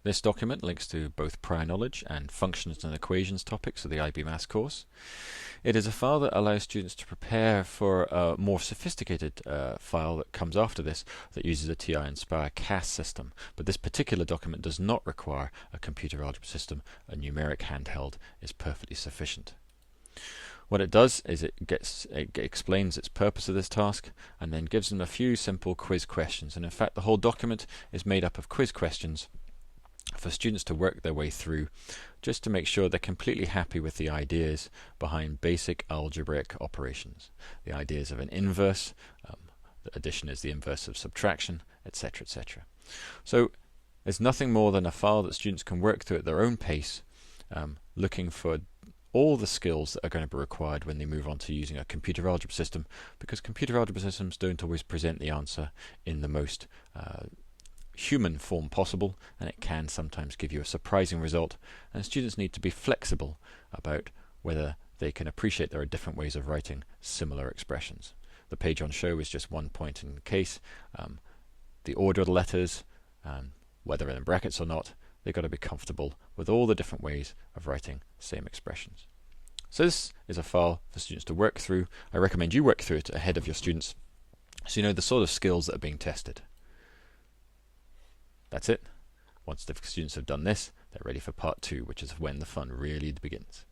This document links to both prior knowledge and functions and equations topics of the IB Maths course. It is a file that allows students to prepare for a more sophisticated file that comes after this that uses a TI Inspire CAS system, but this particular document does not require a computer algebra system. A numeric handheld is perfectly sufficient. What it does is it explains its purpose of this task and then gives them a few simple quiz questions, and in fact the whole document is made up of quiz questions for students to work their way through, just to make sure they're completely happy with the ideas behind basic algebraic operations. The ideas of an inverse, addition is the inverse of subtraction, etc., etc. So it's nothing more than a file that students can work through at their own pace, looking for all the skills that are going to be required when they move on to using a computer algebra system, because computer algebra systems don't always present the answer in the most human form possible, and it can sometimes give you a surprising result, and students need to be flexible about whether they can appreciate there are different ways of writing similar expressions. The page on show is just one point in the case. The order of the letters, whether in brackets or not, they've got to be comfortable with all the different ways of writing the same expressions. So this is a file for students to work through. I recommend you work through it ahead of your students so you know the sort of skills that are being tested. That's it. Once the students have done this, they're ready for part 2, which is when the fun really begins.